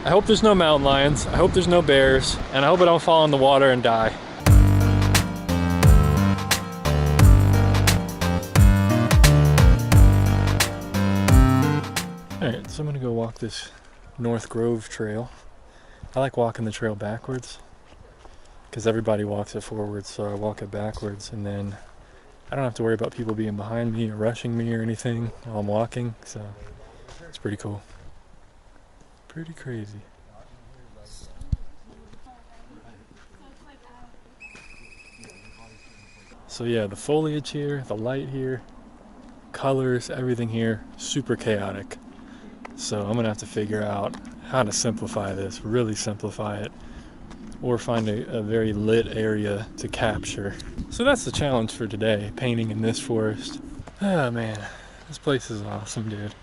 I hope there's no mountain lions, I hope there's no bears, and I hope I don't fall in the water and die. Alright, so I'm gonna go walk this North Grove trail. I like walking the trail backwards because everybody walks it forwards, so I walk it backwards, and then I don't have to worry about people being behind me or rushing me or anything while I'm walking, so it's pretty cool. Pretty crazy. So yeah, the foliage here, the light here, colors, everything here, super chaotic. So I'm gonna have to figure out how to simplify this, really simplify it, or find a very lit area to capture. So that's the challenge for today, painting in this forest. Oh man, this place is awesome, dude.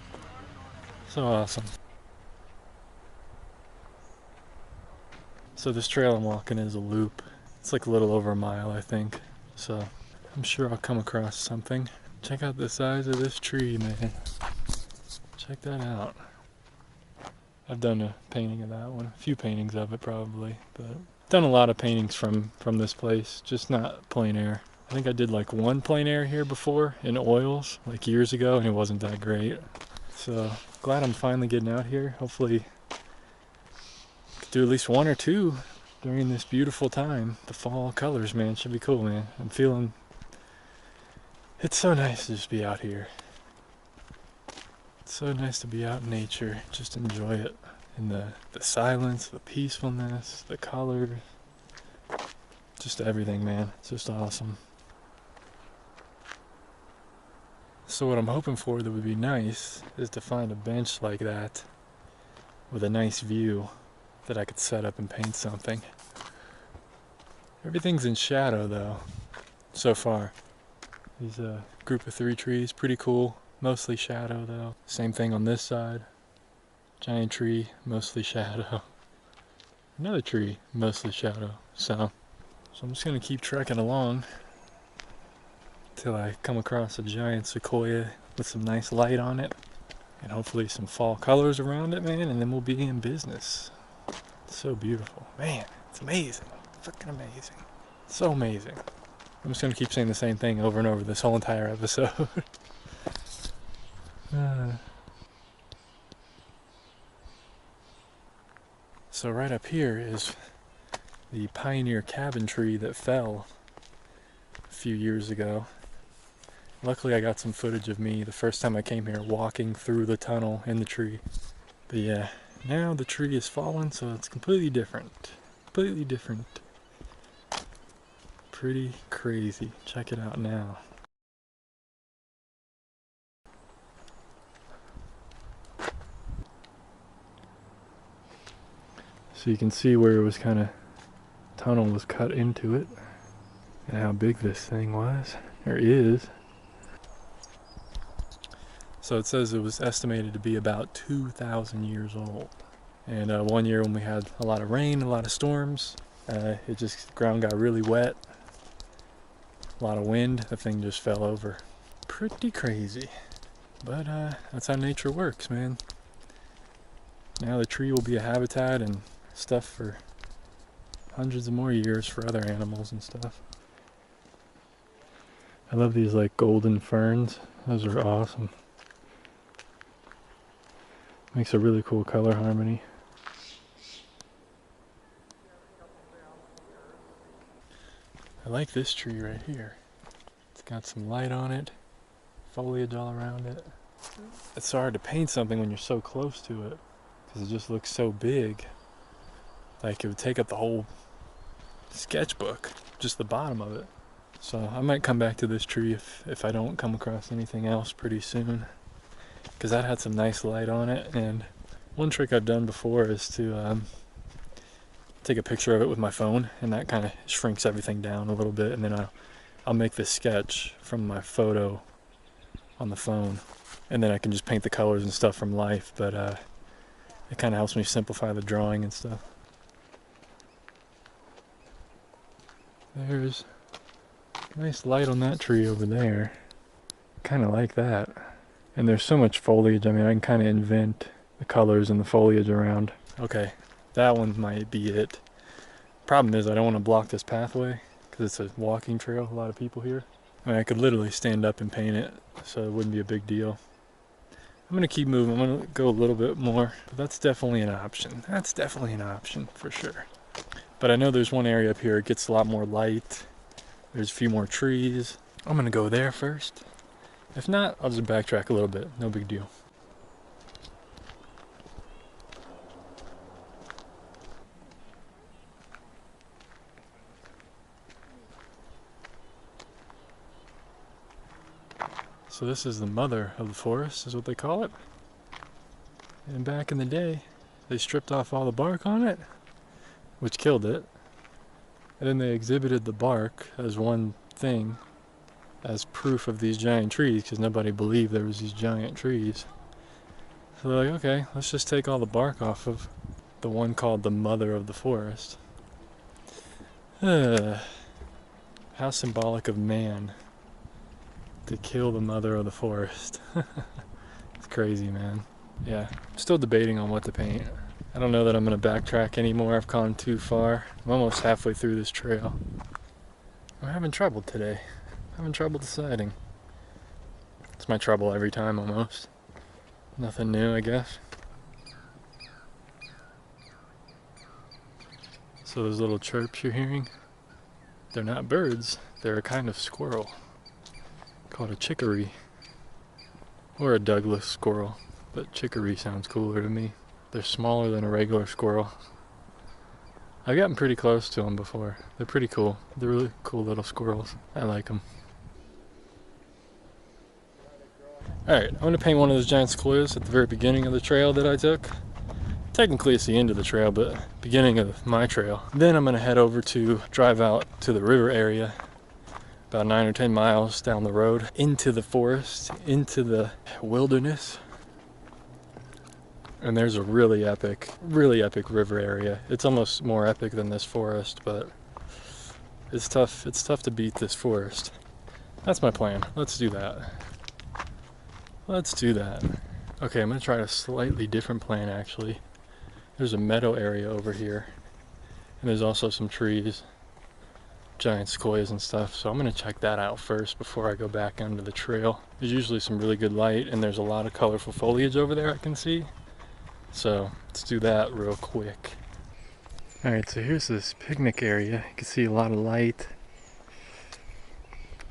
So awesome. So this trail I'm walking is a loop. It's like a little over a mile, I think. So I'm sure I'll come across something. Check out the size of this tree, man. Check that out. I've done a painting of that one, a few paintings of it probably, but I've done a lot of paintings from this place, just not plein air. I think I did like one plein air here before in oils, like years ago, and it wasn't that great. So glad I'm finally getting out here. Hopefully do at least one or two during this beautiful time. The fall colors, man, should be cool, man. I'm feeling, it's so nice to just be out here. It's so nice to be out in nature, just enjoy it. And the silence, the peacefulness, the colors, just everything, man. It's just awesome. So what I'm hoping for that would be nice is to find a bench like that with a nice view that I could set up and paint something. Everything's in shadow though, so far. These group of 3 trees, pretty cool. Mostly shadow though. Same thing on this side. Giant tree, mostly shadow. Another tree, mostly shadow. So I'm just gonna keep trekking along till I come across a giant sequoia with some nice light on it. And hopefully some fall colors around it, man, and then we'll be in business. It's so beautiful. Man, it's amazing. Freaking amazing. So amazing. I'm just gonna keep saying the same thing over and over this whole entire episode. So right up here is the pioneer cabin tree that fell a few years ago. Luckily I got some footage of me the first time I came here walking through the tunnel in the tree. But yeah, now the tree is fallen, so it's completely different. Completely different. Pretty crazy. Check it out now. So you can see where it was kind of, tunnel was cut into it, and how big this thing was, or is. So it says it was estimated to be about 2,000 years old. And one year when we had a lot of rain, a lot of storms, the ground got really wet, a lot of wind, the thing just fell over. Pretty crazy. But that's how nature works, man. Now the tree will be a habitat and stuff for hundreds of more years for other animals and stuff. I love these like golden ferns. Those are awesome. Makes a really cool color harmony. I like this tree right here. It's got some light on it, foliage all around it. It's so hard to paint something when you're so close to it because it just looks so big. Like it would take up the whole sketchbook, just the bottom of it. So I might come back to this tree if I don't come across anything else pretty soon, because that had some nice light on it. And one trick I've done before is to take a picture of it with my phone, and that kind of shrinks everything down a little bit, and then I'll make this sketch from my photo on the phone, and then I can just paint the colors and stuff from life. But it kind of helps me simplify the drawing and stuff. There's nice light on that tree over there. Kind of like that. And there's so much foliage. I mean, I can kind of invent the colors and the foliage around Okay, that one might be it. Problem is I don't want to block this pathway because it's a walking trail, a lot of people here. I mean, I could literally stand up and paint it, so it wouldn't be a big deal. I'm gonna keep moving. I'm gonna go a little bit more, but that's definitely an option. That's definitely an option for sure. But I know there's one area up here, it gets a lot more light. There's a few more trees. I'm gonna go there first. If not, I'll just backtrack a little bit. No big deal. So this is the mother of the forest, is what they call it. And back in the day, they stripped off all the bark on it, which killed it. And then they exhibited the bark as one thing, as proof of these giant trees, because nobody believed there was these giant trees. So they're like, okay, let's just take all the bark off of the one called the mother of the forest. How symbolic of man to kill the mother of the forest. It's crazy, man. Yeah, I'm still debating on what to paint. I don't know that I'm gonna backtrack anymore. I've gone too far. I'm almost halfway through this trail. I'm having trouble today. I'm having trouble deciding. It's my trouble every time almost. Nothing new, I guess. So those little chirps you're hearing, they're not birds. They're a kind of squirrel called a chicory. Or a Douglas squirrel, but chicory sounds cooler to me. They're smaller than a regular squirrel. I've gotten pretty close to them before. They're pretty cool. They're really cool little squirrels. I like them. Alright, I'm going to paint one of those giant sequoias at the very beginning of the trail that I took. Technically it's the end of the trail, but beginning of my trail. Then I'm going to head over to drive out to the river area, about 9 or 10 miles down the road, into the forest, into the wilderness. And there's a really epic river area. It's almost more epic than this forest, but it's tough to beat this forest. That's my plan. Let's do that. Let's do that. Okay, I'm gonna try a slightly different plan actually. There's a meadow area over here, and there's also some trees, giant sequoias and stuff, so I'm gonna check that out first before I go back onto the trail. There's usually some really good light, and there's a lot of colorful foliage over there I can see. So let's do that real quick. Alright, so here's this picnic area. You can see a lot of light,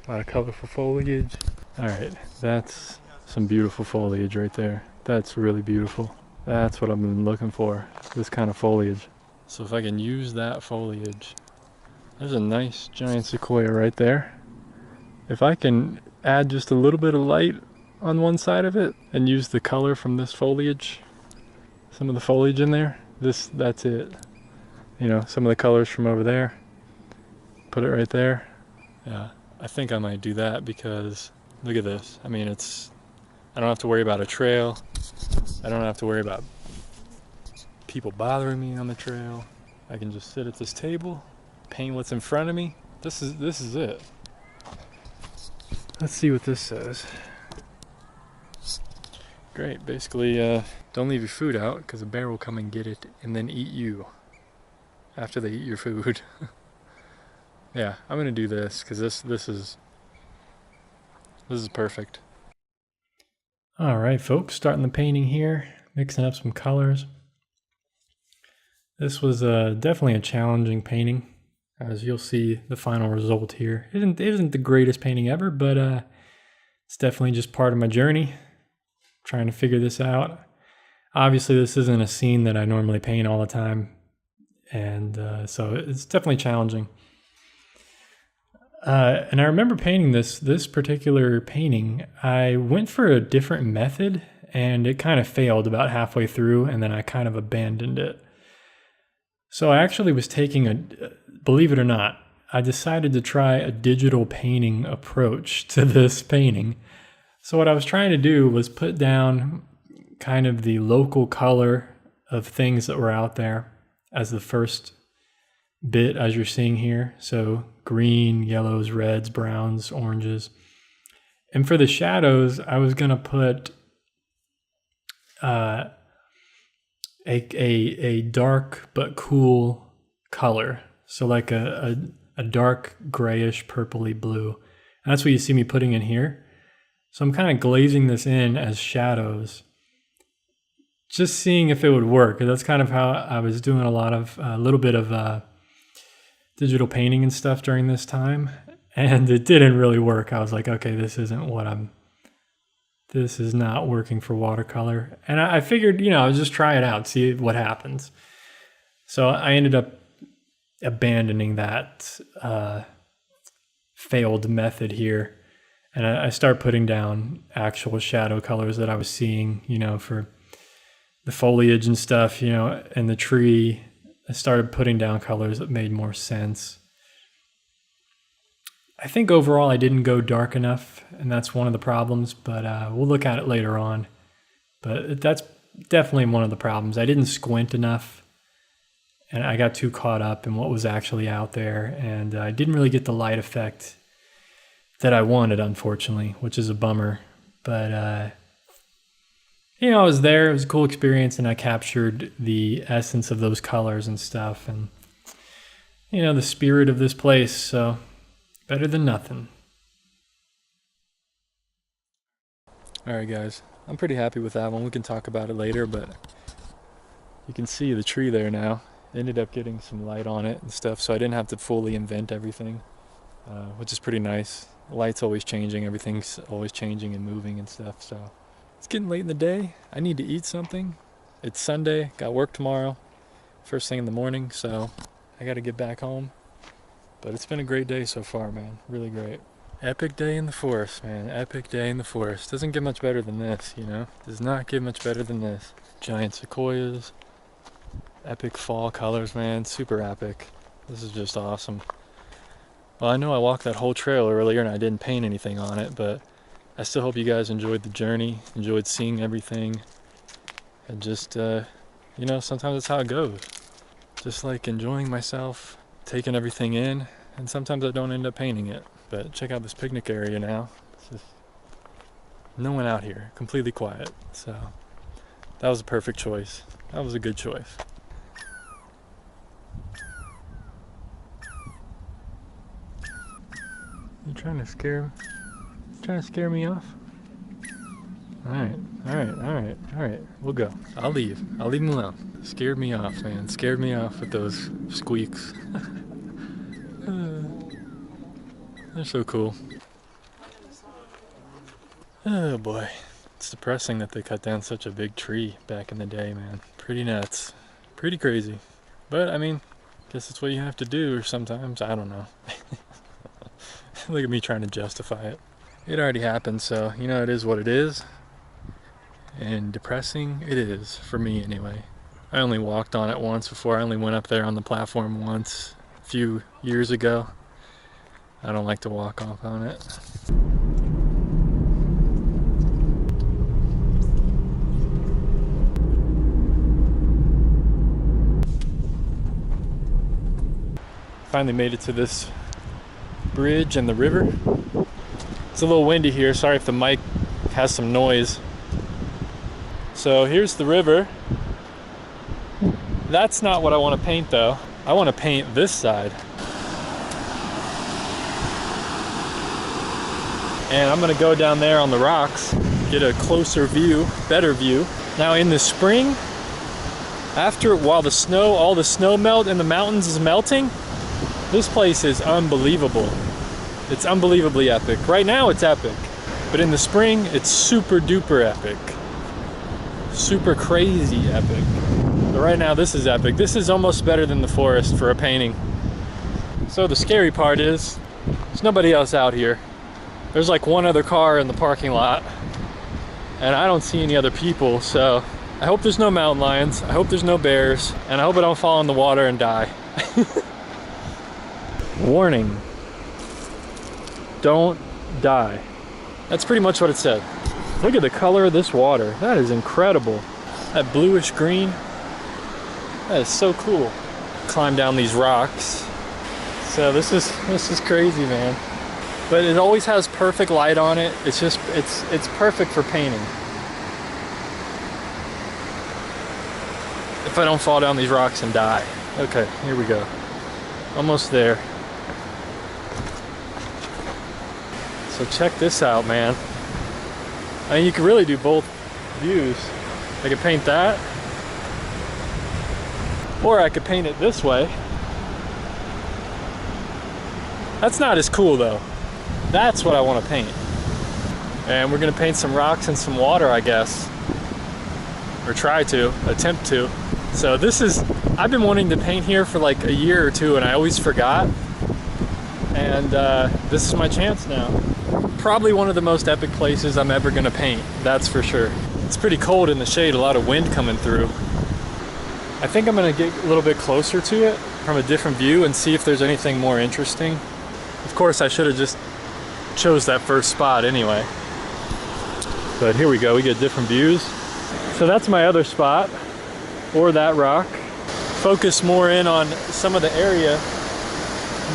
a lot of colorful foliage. Alright, that's some beautiful foliage right there. That's really beautiful. That's what I've been looking for, this kind of foliage. So if I can use that foliage, there's a nice giant sequoia right there. If I can add just a little bit of light on one side of it and use the color from this foliage, some of the foliage in there, that's it. You know, some of the colors from over there, put it right there. Yeah, I think I might do that because look at this. I mean, I don't have to worry about a trail. I don't have to worry about people bothering me on the trail. I can just sit at this table, paint what's in front of me. This is it. Let's see what this says. Great, basically, don't leave your food out because a bear will come and get it and then eat you after they eat your food. Yeah, I'm gonna do this because this is perfect. All right, folks, starting the painting here, mixing up some colors. This was definitely a challenging painting, as you'll see the final result here. It isn't the greatest painting ever, but it's definitely just part of my journey, trying to figure this out. Obviously, this isn't a scene that I normally paint all the time, and so it's definitely challenging. And I remember painting this particular painting. I went for a different method, and it kind of failed about halfway through, and then I kind of abandoned it. So I actually was taking believe it or not, I decided to try a digital painting approach to this painting. So what I was trying to do was put down kind of the local color of things that were out there as the first bit, as you're seeing here. So green, yellows, reds, browns, oranges. And for the shadows, I was going to put a dark but cool color. So like a dark grayish purpley blue. And that's what you see me putting in here. So I'm kind of glazing this in as shadows, just seeing if it would work. That's kind of how I was doing a little bit of digital painting and stuff during this time. And it didn't really work. I was like, okay, this is not working for watercolor. And I figured, I would just try it out, see what happens. So I ended up abandoning that failed method here. And I started putting down actual shadow colors that I was seeing, for the foliage and stuff, and the tree. I started putting down colors that made more sense. I think overall I didn't go dark enough, and that's one of the problems, but we'll look at it later on. But that's definitely one of the problems. I didn't squint enough, and I got too caught up in what was actually out there, and I didn't really get the light effect that I wanted, unfortunately, which is a bummer. But, I was there. It was a cool experience, and I captured the essence of those colors and stuff, and, the spirit of this place, so better than nothing. All right, guys. I'm pretty happy with that one. We can talk about it later, but you can see the tree there now. Ended up getting some light on it and stuff, so I didn't have to fully invent everything, which is pretty nice. The light's always changing, everything's always changing and moving and stuff, so it's getting late in the day. I need to eat something. It's Sunday, got work tomorrow, first thing in the morning, so I gotta get back home. But it's been a great day so far, man. Really great. Epic day in the forest, man. Epic day in the forest. Doesn't get much better than this, Does not get much better than this. Giant sequoias. Epic fall colors, man. Super epic. This is just awesome. Well, I know I walked that whole trail earlier and I didn't paint anything on it, but I still hope you guys enjoyed the journey, enjoyed seeing everything, and just, sometimes that's how it goes. Just like enjoying myself, taking everything in, and sometimes I don't end up painting it. But check out this picnic area now. It's just no one out here, completely quiet. So that was a perfect choice. That was a good choice. You trying to scare me off? All right. We'll go. I'll leave him alone. Scared me off, man. Scared me off with those squeaks. They're so cool. Oh boy. It's depressing that they cut down such a big tree back in the day, man. Pretty nuts. Pretty crazy. But I mean, guess it's what you have to do sometimes. I don't know. Look at me trying to justify it. It already happened, so it is what it is. And depressing it is, for me anyway. I only walked on it once before. I only went up there on the platform once a few years ago. I don't like to walk off on it. Finally made it to this bridge and the river. It's a little windy here. Sorry if the mic has some noise. So here's the river. That's not what I want to paint though. I want to paint this side. And I'm gonna go down there on the rocks, get a closer view, better view. Now in the spring, while all the snow melt in the mountains is melting, this place is unbelievable. It's unbelievably epic. Right now it's epic, but in the spring it's super duper epic. Super crazy epic. But right now this is epic. This is almost better than the forest for a painting. So the scary part is, there's nobody else out here. There's like one other car in the parking lot, and I don't see any other people, so I hope there's no mountain lions, I hope there's no bears, and I hope I don't fall in the water and die. Warning, don't die. That's pretty much what it said. Look at the color of this water. That is incredible. That bluish green. That is so cool. Climb down these rocks. So this is crazy, man. But it always has perfect light on it. It's just, it's perfect for painting. if I don't fall down these rocks and die. Okay, here we go. Almost there. So check this out, man. I mean, you can really do both views. I could paint that, or I could paint it this way. That's not as cool though. That's what I want to paint. And we're gonna paint some rocks and some water, I guess. Or try to, attempt to. So this is, I've been wanting to paint here for like a year or two and I always forgot. And this is my chance now. Probably one of the most epic places I'm ever gonna paint, that's for sure. It's pretty cold in the shade, a lot of wind coming through. I think I'm gonna get a little bit closer to it from a different view and see if there's anything more interesting. Of course, I should have just chose that first spot anyway. But here we go, we get different views. So that's my other spot, or that rock. Focus more in on some of the area,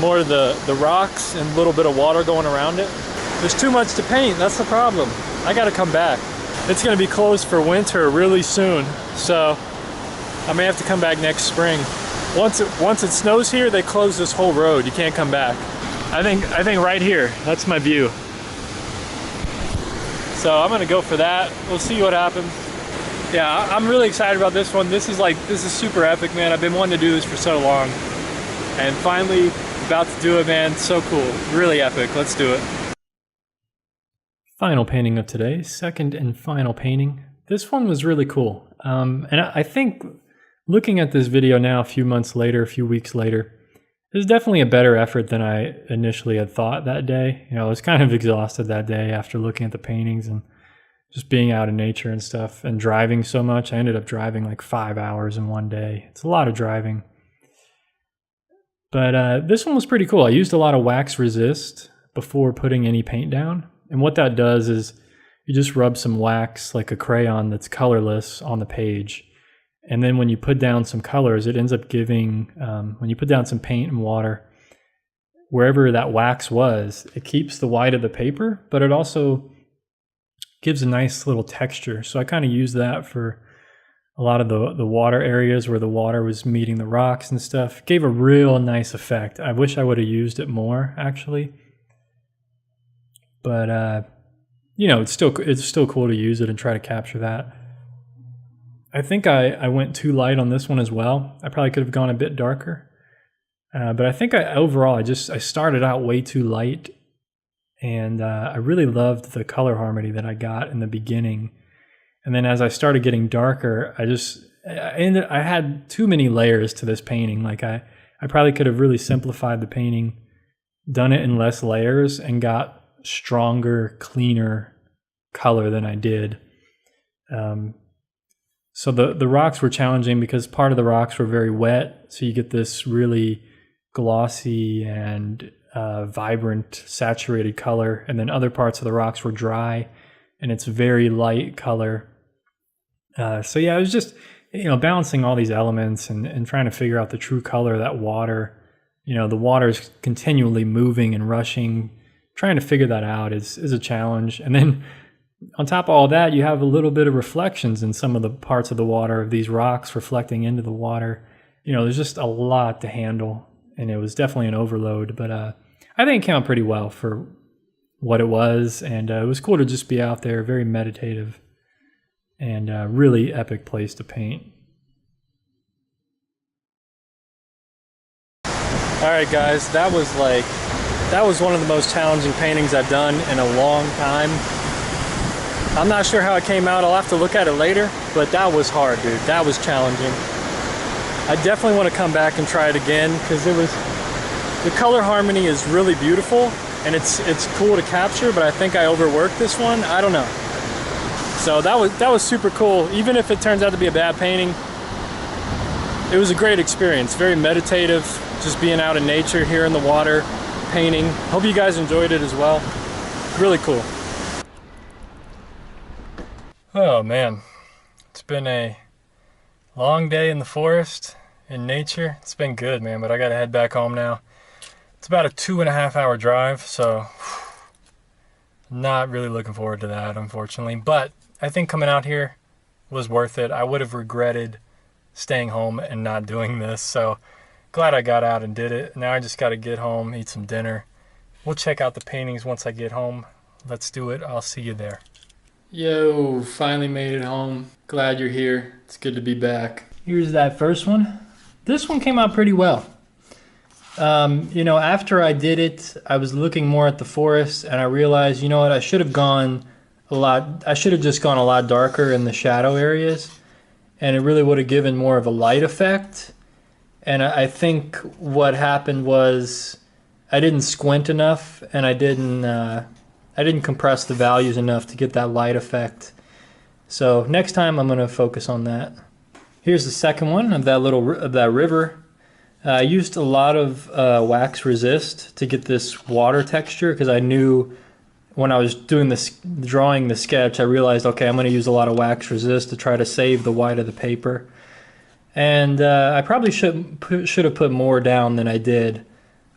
more of the rocks and a little bit of water going around it. There's too much to paint, that's the problem. I gotta come back. It's gonna be closed for winter really soon, so I may have to come back next spring. Once it snows here, they close this whole road. You can't come back. I think right here, that's my view. So I'm gonna go for that. We'll see what happens. Yeah, I'm really excited about this one. This is super epic, man. I've been wanting to do this for so long. And finally, about to do it, man. So cool, really epic. Let's do it. Final painting of today, second and final painting. This one was really cool. And I think looking at this video now, a few months later, a few weeks later, it was definitely a better effort than I initially had thought that day. You know, I was kind of exhausted that day after looking at the paintings and just being out in nature and stuff and driving so much. I ended up driving like 5 hours in one day. It's a lot of driving. But this one was pretty cool. I used a lot of wax resist before putting any paint down. And what that does is you just rub some wax, like a crayon that's colorless, on the page. And then when you put down some colors, it ends up giving, when you put down some paint and water, wherever that wax was, it keeps the white of the paper, but it also gives a nice little texture. So I kind of used that for a lot of the water areas where the water was meeting the rocks and stuff. It gave a real nice effect. I wish I would have used it more, actually. But you know, it's still cool to use it and try to capture that. I think I went too light on this one as well. I probably could have gone a bit darker. But I think overall I started out way too light, and I really loved the color harmony that I got in the beginning. And then as I started getting darker, I had too many layers to this painting. Like I probably could have really simplified the painting, done it in less layers, and got stronger, cleaner color than I did. So the rocks were challenging because part of the rocks were very wet, so you get this really glossy and vibrant, saturated color, and then other parts of the rocks were dry, and it's very light color. So yeah, it was just, you know, balancing all these elements and trying to figure out the true color of that water. You know, the water is continually moving and rushing. Trying to figure that out is a challenge. And then on top of all that, you have a little bit of reflections in some of the parts of the water of these rocks reflecting into the water. You know, there's just a lot to handle, and it was definitely an overload, but I think it came out pretty well for what it was, and it was cool to just be out there, very meditative, and a really epic place to paint. All right, guys, that was one of the most challenging paintings I've done in a long time. I'm not sure how it came out. I'll have to look at it later, but that was hard, dude. That was challenging. I definitely want to come back and try it again because the color harmony is really beautiful and it's cool to capture, but I think I overworked this one. I don't know. So that was super cool. Even if it turns out to be a bad painting, it was a great experience. Very meditative, just being out in nature, here in the water, painting. Hope you guys enjoyed it as well. Really cool. Oh man, it's been a long day in the forest, in nature. It's been good, man, but I gotta head back home now. It's about a 2.5 hour drive, so not really looking forward to that, unfortunately. But I think coming out here was worth it. I would have regretted staying home and not doing this. So glad I got out and did it. Now I just got to get home, eat some dinner. We'll check out the paintings once I get home. Let's do it. I'll see you there. Yo, finally made it home. Glad you're here. It's good to be back. Here's that first one. This one came out pretty well. You know, after I did it, I was looking more at the forest and I realized, you know what, I should have just gone a lot darker in the shadow areas, and it really would have given more of a light effect. And I think what happened was I didn't squint enough, and I didn't compress the values enough to get that light effect. So next time I'm going to focus on that. Here's the second one of that river. I used a lot of wax resist to get this water texture, because I knew when I was drawing the sketch, I realized, okay, I'm going to use a lot of wax resist to try to save the white of the paper. And I probably should have put more down than I did,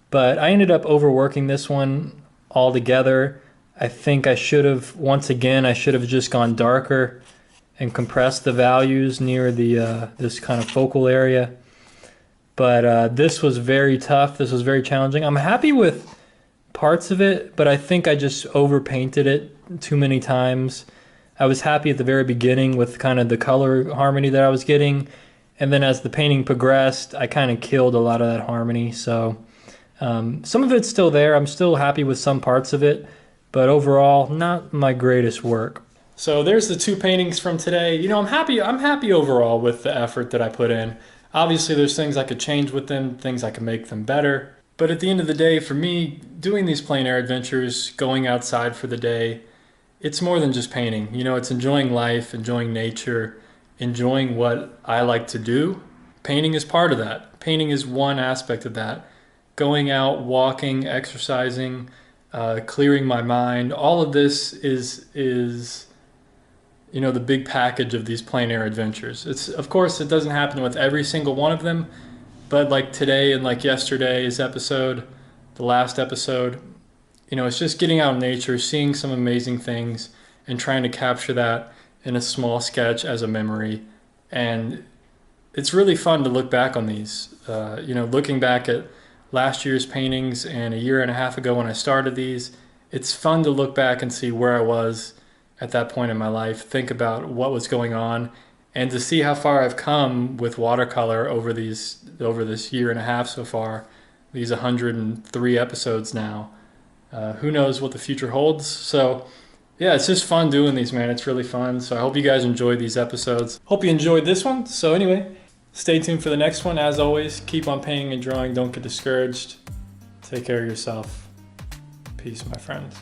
but I ended up overworking this one altogether. I think I should have just gone darker and compressed the values near the this kind of focal area. But this was very tough. This was very challenging. I'm happy with parts of it, but I think I just overpainted it too many times. I was happy at the very beginning with kind of the color harmony that I was getting, and then as the painting progressed, I kind of killed a lot of that harmony. So some of it's still there. I'm still happy with some parts of it, but overall, not my greatest work. So there's the two paintings from today. You know, I'm happy overall with the effort that I put in. Obviously, there's things I could change with them, things I could make them better. But at the end of the day, for me, doing these plein air adventures, going outside for the day, it's more than just painting. You know, it's enjoying life, enjoying nature, enjoying what I like to do. Painting is part of that. Painting is one aspect of that. Going out, walking, exercising, clearing my mind, all of this is you know, the big package of these plein air adventures. Of course, it doesn't happen with every single one of them, but like today and like yesterday's episode, the last episode, you know, it's just getting out in nature, seeing some amazing things, and trying to capture that in a small sketch as a memory. And it's really fun to look back on these. You know, looking back at last year's paintings and a year and a half ago when I started these, it's fun to look back and see where I was at that point in my life, think about what was going on, and to see how far I've come with watercolor over this year and a half so far, these 103 episodes now. Who knows what the future holds? So yeah, it's just fun doing these, man. It's really fun. So I hope you guys enjoyed these episodes. Hope you enjoyed this one. So anyway, stay tuned for the next one. As always, keep on painting and drawing. Don't get discouraged. Take care of yourself. Peace, my friends.